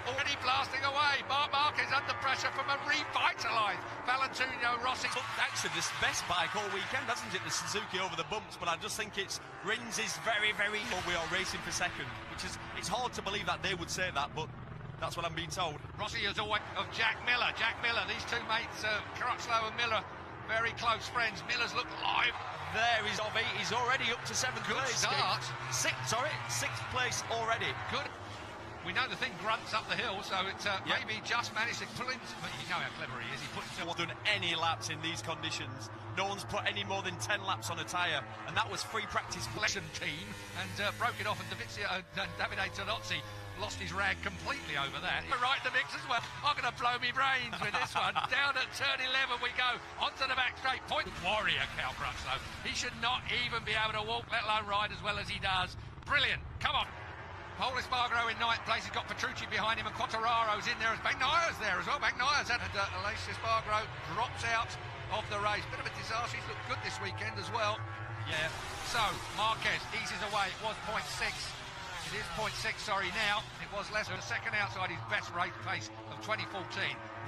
already blasting away. Marc Marquez under pressure from a revitalised Valentino Rossi. Actually, this best bike all weekend, hasn't it? The Suzuki over the bumps, but I just think it's Rins is very, very. We are racing for second, which is it's hard to believe that they would say that, but that's what I'm being told. Rossi is always of Jack Miller. Jack Miller, these two mates, Crutchlow and Miller, very close friends. Miller's look live. There is Dobby. He's already up to seventh Good place. Start. Sixth place already. Good. We know the thing grunts up the hill, so it's maybe just managed to pull him. But you know how clever he is. He puts himself. Done any laps in these conditions. No one's put any more than 10 laps on a tyre, and that was free practice. Collection team and broke it off, and Davide Tonozzi lost his rag completely over that. Right in the mix as well. I'm going to blow me brains with this one. Down at turn 11 we go. Onto the back straight. Point warrior, Cal Crutchlow. He should not even be able to walk, let alone ride as well as he does. Brilliant. Come on. Paul Espargaro in ninth place. He's got Petrucci behind him, and Quattararo's in there. Bagnaya's there as well. Bagnaya's and Aleix Espargaro drops out of the race. Bit of a disaster. He's looked good this weekend as well. Yeah. So Marquez eases away. It was 0.6. It is 0.6, sorry, now. It was less than a second outside his best race pace of 2014,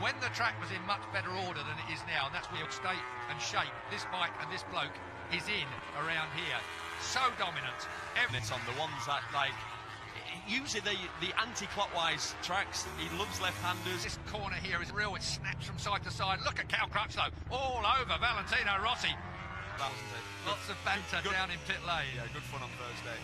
when the track was in much better order than it is now, and that's where state and shape this bike and this bloke is in around here. So dominant. It's on the ones that, like, usually the anti-clockwise tracks, he loves left-handers. This corner here is real, it snaps from side to side. Look at Cal Crutchlow, all over Valentino Rossi. Lots of banter down in pit lane. Yeah, good fun on Thursday.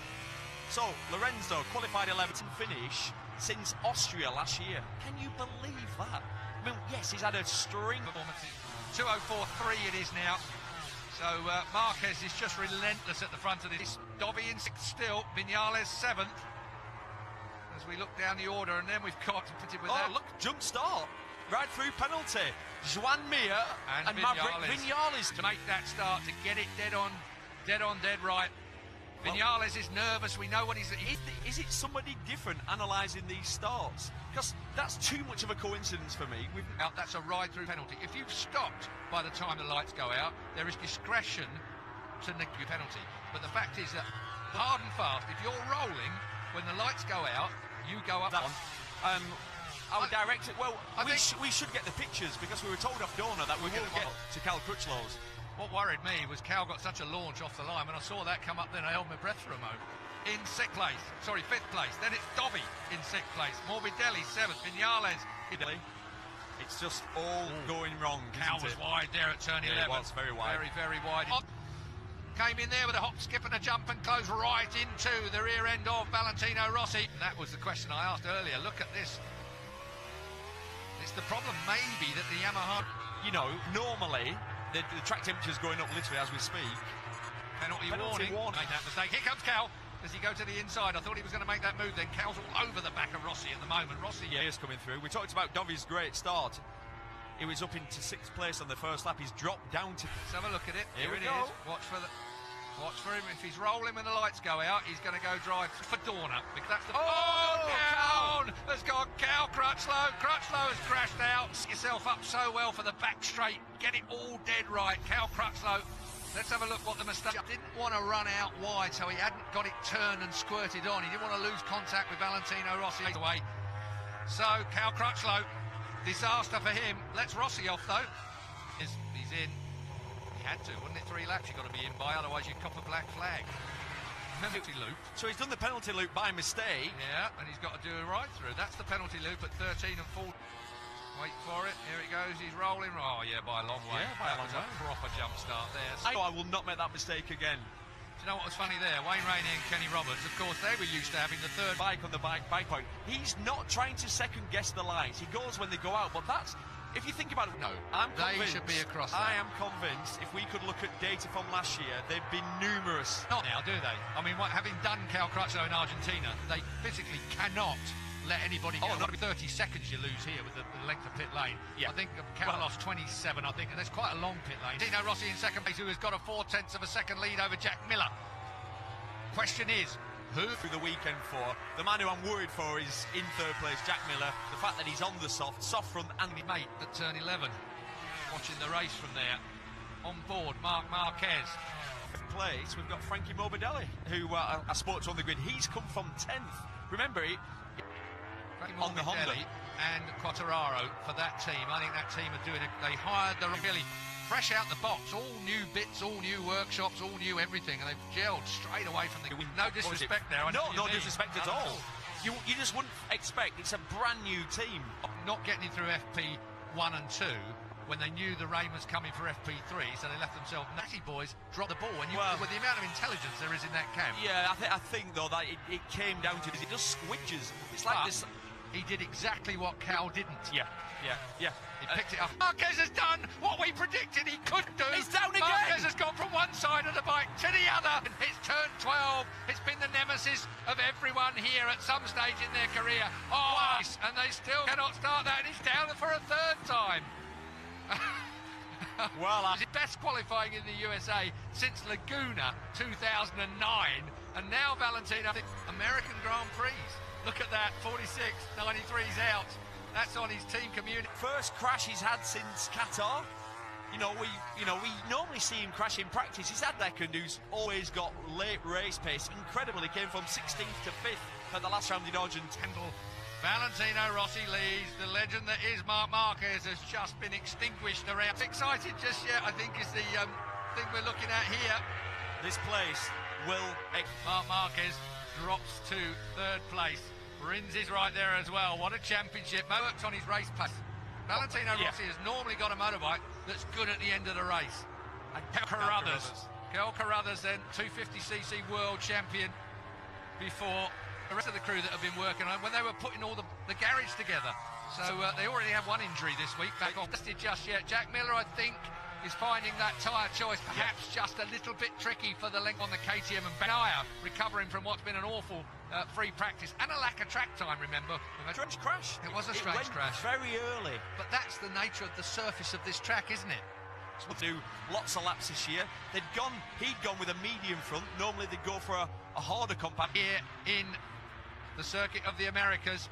So, Lorenzo qualified 11th finish since Austria last year. Can you believe that? I mean, yes, he's had a string of performances. 2:04.3 it is now. So, Marquez is just relentless at the front of this. Dobby in 6th still, Vinales 7th. As we look down the order, and then we've got to put it with that. Look, jump start. Right through penalty. Juan Mir and Maverick Vinales to make that start, to get it dead on, dead right. Vinales is nervous. We know what he's. Is it somebody different analysing these starts? Because that's too much of a coincidence for me. That's a ride-through penalty. If you've stopped by the time the lights go out, there is discretion to negate your penalty. But the fact is that hard and fast, if you're rolling when the lights go out, you go up. Our director. Well, we should get the pictures, because we were told off Dorna that we won't get to Cal Crutchlow's. What worried me was Cal got such a launch off the line. When I saw that come up, then I held my breath for a moment. In 5th place. Then it's Dobby in 6th place. Morbidelli 7th. Vinales. It's just all going wrong. Cal was wide there at turn 11. It was very wide. Very, very wide. Came in there with a hop, skip and a jump and closed right into the rear end of Valentino Rossi. That was the question I asked earlier. Look at this. It's the problem maybe that the Yamaha... You know, normally... The track temperature's going up literally as we speak. Penalty warning. Made that mistake. Here comes Cal. Does he go to the inside? I thought he was going to make that move then. Cal's all over the back of Rossi at the moment. Rossi is coming through. We talked about Dovy's great start. He was up into 6th place on the first lap. He's dropped down to... Let's have a look at it. Here it we go. is. Watch for him. If he's rolling when the lights go out, he's going to go drive for Dorna. Because that's the... down! Has gone Cal Crutchlow. Crutchlow has crashed out. Set yourself up so well for the back straight. Get it all dead right. Cal Crutchlow. Let's have a look what the mistake... Didn't want to run out wide, so he hadn't got it turned and squirted on. He didn't want to lose contact with Valentino Rossi away. So, Cal Crutchlow, disaster for him. Let's Rossi off, though. He's in. He had to, wouldn't it? 3 laps you've got to be in by, otherwise you cop a black flag. Penalty loop. So he's done the penalty loop by mistake. Yeah, and he's got to do a ride through. That's the penalty loop at 13 and 4. Wait for it. Here it goes. He's rolling. Oh, yeah, by a long way. Yeah, by a long way. A proper jump start there. I will not make that mistake again. Do you know what was funny there? Wayne Rainey and Kenny Roberts, of course, they were used to having the third bike on the bike point. He's not trying to second-guess the lines. He goes when they go out, but that's... If you think about it, no, they should be across that. I am convinced if we could look at data from last year, they'd be numerous. Not now, do they? I mean, having done Cal Crutchlow in Argentina, they physically cannot let anybody go. Not 30 seconds you lose here with the length of pit lane. Yeah. I think Cal lost 27, I think, and that's quite a long pit lane. Dino Rossi in 2nd place, who has got a 0.4 of a second lead over Jack Miller. Question is, who through the weekend for? The man who I'm worried for is in 3rd place, Jack Miller. The fact that he's on the soft front and the mate at turn 11. Watching the race from there. On board, Marc Marquez. Place, we've got Frankie Morbidelli, who I spoke to on the grid. He's come from 10th. Remember, on the Honda. And Quartararo for that team. I think that team are doing it. They hired the really fresh out the box, all new bits, all new workshops, all new everything, and they've gelled straight away from the. No disrespect now. No disrespect at all. You just wouldn't expect. It's a brand new team. Not getting through FP1 and 2 when they knew the rain was coming for FP3, so they left themselves. Natty boys dropped the ball, and with the amount of intelligence there is in that camp. Yeah, I think though that it came down to this. It just squidges. It's like this. He did exactly what Cal didn't. Yeah. He picked it up. Marquez has done what we predicted he could do. He's down again. Marquez has gone from one side of the bike to the other. It's turn 12. It's been the nemesis of everyone here at some stage in their career. And they still cannot start that. And he's down for a third time. He's best qualifying in the USA since Laguna 2009, and now Valentino. American Grand Prix. Look at that, 46, 93's out. That's on his team community. First crash he's had since Qatar. We normally see him crash in practice. He's had Deckard, who's always got late race pace. Incredible, he came from 16th to 5th at the last round in Argentina. Valentino Rossi leads. The legend that is Marc Marquez has just been extinguished around. Excited just yet, I think, is the thing we're looking at here. This place will... Marc Marquez drops to third place. Rins is right there as well. What a championship. Works on his race pace. Valentino Rossi has normally got a motorbike that's good at the end of the race. And Kel Carruthers then 250cc world champion before the rest of the crew that have been working on when they were putting all the garage together. So they already have one injury this week back on. Just yet. Jack Miller, I think, is finding that tyre choice perhaps just a little bit tricky for the length on the KTM, and Benaya recovering from what's been an awful free practice and a lack of track time, remember. Strange crash. It was a strange crash. Very early. But that's the nature of the surface of this track, isn't it? We'll do lots of laps this year. He'd gone with a medium front. Normally they'd go for a harder compact. Here in the Circuit of the Americas,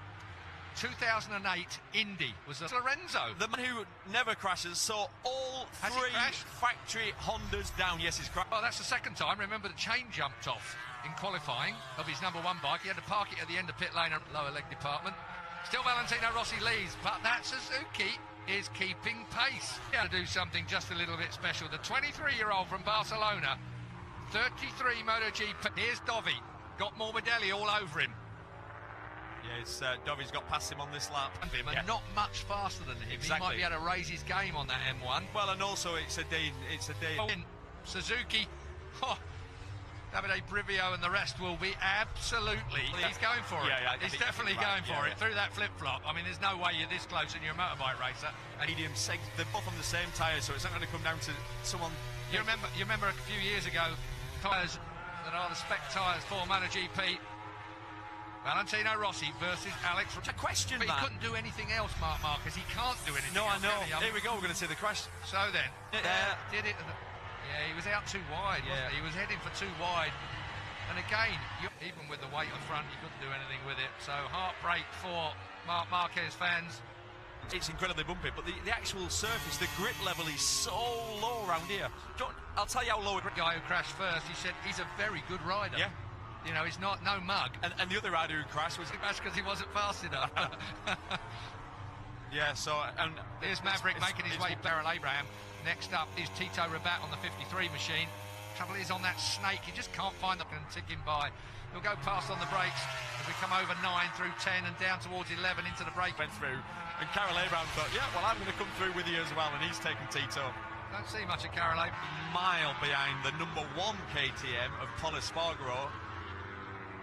2008 Indy was Lorenzo. The man who never crashes, saw all three factory Hondas down. Yes, he's crashed. Well, that's the second time. Remember, the chain jumped off in qualifying of his number one bike. He had to park it at the end of pit lane, lower leg department. Still Valentino Rossi leads, but that Suzuki is keeping pace. To do something just a little bit special. The 23-year-old from Barcelona, 33 MotoGP. Here's Dovi, got Morbidelli all over him. Yeah, Dovi's got past him on this lap. And not much faster than him. Exactly. He might be able to raise his game on that M1. Well, and also it's a day. Suzuki, Davide Brivio and the rest will be absolutely. He's going for it. He's definitely going for it through that flip-flop. I mean, there's no way you're this close and you're a motorbike racer. And medium seg, they're both on the same tyres, so it's not going to come down to someone. You remember a few years ago, tyres that are the spec tyres for MotoGP. Valentino Rossi versus Alex. To question but he couldn't do anything else, Marc Marquez. He can't do anything else. I know. Here we go, we're going to see the crash. So then, did it. Yeah, he was out too wide, wasn't he? He was heading for too wide. And again, even with the weight up front, he couldn't do anything with it. So heartbreak for Marc Marquez fans. It's incredibly bumpy, but the actual surface, the grip level is so low around here. I'll tell you how low. The guy who crashed first, he said he's a very good rider. Yeah. You know, he's not no mug. And the other rider who crashed was... That's because he wasn't fast enough. Yeah, so... And here's Maverick making his way, Beryl Abraham. Next up is Tito Rabat on the 53 machine. Trouble is on that snake, he just can't find the... and tick him by. He'll go past on the brakes as we come over 9 through 10 and down towards 11 into the break. Went through. And Carol Abraham thought, yeah, well, I'm going to come through with you as well. And he's taken Tito. Don't see much of Carol Abraham. Mile behind the number 1 KTM of Pol Espargaro.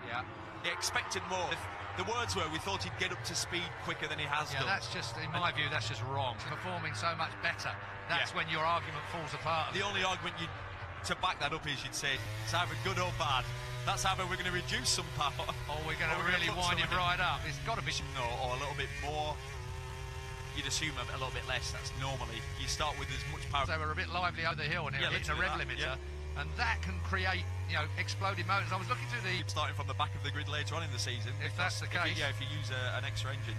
Yeah. He expected more. The words were, we thought he'd get up to speed quicker than he has done. That's just, in my view, that's just wrong. Performing so much better. That's when your argument falls apart. The only argument to back that up is you'd say, it's either good or bad. That's either we're going to reduce some power. Or we're going to really wind him right up. It's got to be... No, or a little bit more. You'd assume a little bit less. That's normally. You start with as much power. They were a bit lively over the hill and they were hitting a rev limiter. And that can create, exploding motors. I was looking through the... Starting from the back of the grid later on in the season. If that's the case. If you use an extra engine,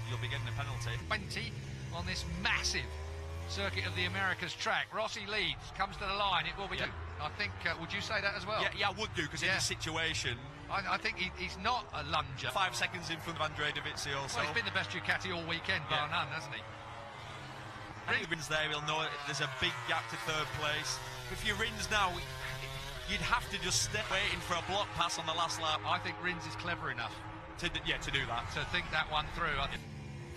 you'll be getting a penalty. 20 on this massive Circuit of the Americas track. Rossi leads, comes to the line. It will be... I think, would you say that as well? Yeah, I would do, because in this situation... I think he's not a lunger. 5 seconds in front of Andrea Dovizioso. Well, he's been the best Ducati all weekend, bar none, hasn't he? Rins there, he'll know there's a big gap to third place. If you're Rins now, you'd have to just stay waiting for a block pass on the last lap. I think Rins is clever enough to do that. To think that one through.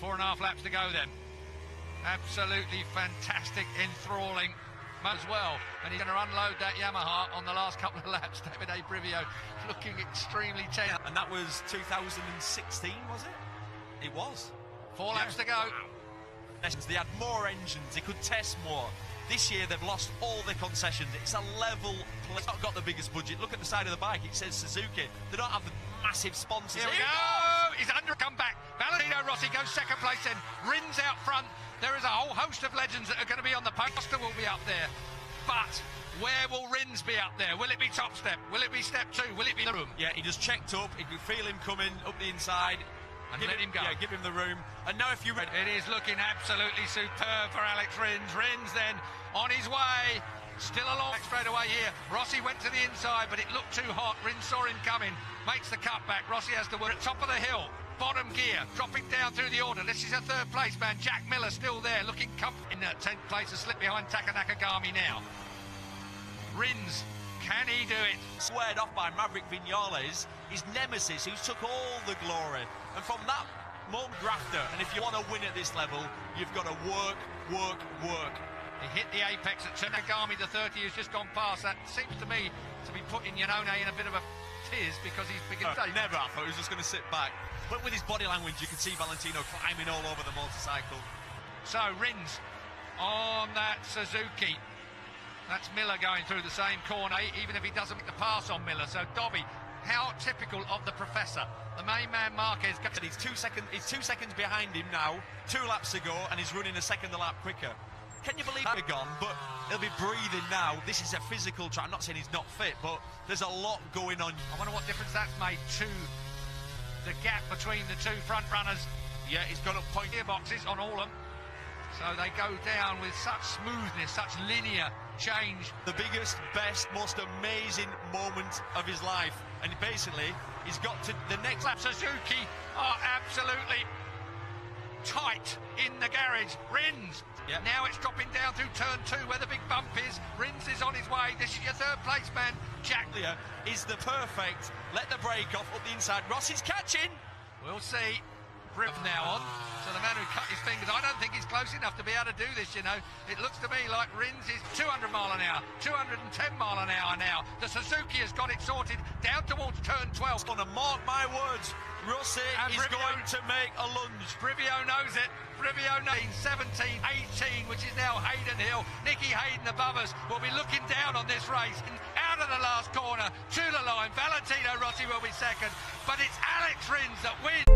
4.5 laps to go then. Absolutely fantastic, enthralling as well. And he's going to unload that Yamaha on the last couple of laps. Davide Brivio looking extremely tense. And that was 2016, was it? It was. 4 laps to go. They had more engines, they could test more. This year they've lost all their concessions. It's a level play. It's not got the biggest budget. Look at the side of the bike, it says Suzuki. They don't have the massive sponsors. Here we go! He's under come back. Valentino Rossi goes second place then. Rins out front. There is a whole host of legends that are going to be on the poster, will be up there. But where will Rins be up there? Will it be top step? Will it be step 2? Will it be the room? Yeah, he just checked up. He could feel him coming up the inside. And let him go. Yeah, give him the room. And now if you read... It is looking absolutely superb for Alex Rins. Rins then on his way. Still along straight away here. Rossi went to the inside, but it looked too hot. Rins saw him coming. Makes the cutback. Rossi has to work at top of the hill. Bottom gear, dropping down through the order. This is a third place man. Jack Miller still there, looking comfortable in 10th place, a slip behind Taka Nakagami now. Rins, can he do it? Squared off by Maverick Viñales, his nemesis, who took all the glory. And from that moment, grafter. And if you want to win at this level, you've got to work. He hit the apex at Nakagami, the 30 has just gone past. That seems to me to be putting Iannone in a bit of a tiz because he's beginning to... Never, I thought he was just going to sit back. But with his body language, you can see Valentino climbing all over the motorcycle. So, Rins on that Suzuki. That's Miller going through the same corner, even if he doesn't make the pass on Miller. So, Dobby, how typical of the professor. The main man, Marquez... He's 2 seconds behind him now, 2 laps to go, and he's running a second a lap quicker. Can you believe they're gone? But he'll be breathing now. This is a physical track. I'm not saying he's not fit, but there's a lot going on. I wonder what difference that's made to the gap between the 2 front runners. Yeah, he's got up point gearboxes on all of them. So they go down with such smoothness, such linear change. The biggest, best, most amazing moment of his life. And basically, he's got to the next lap. Suzuki are absolutely tight in the garage. Rins. Yep. Now it's dropping down through turn 2 where the big bump is. Rins is on his way. This is your third place man. Jack Lear is the perfect. Let the brake off up the inside. Rossi's catching. We'll see. Briv now on. So the man who cut his fingers, I don't think he's close enough to be able to do this, you know. It looks to me like Rins is 200 mile an hour, 210 mile an hour now. The Suzuki has got it sorted down towards turn 12. On a mark my words, Rossi is going to make a lunge. Brivio knows it. Brivio 17, 18, which is now Hayden Hill. Nicky Hayden above us will be looking down on this race. Out of the last corner, to the line. Valentino Rossi will be second, but it's Alex Rins that wins.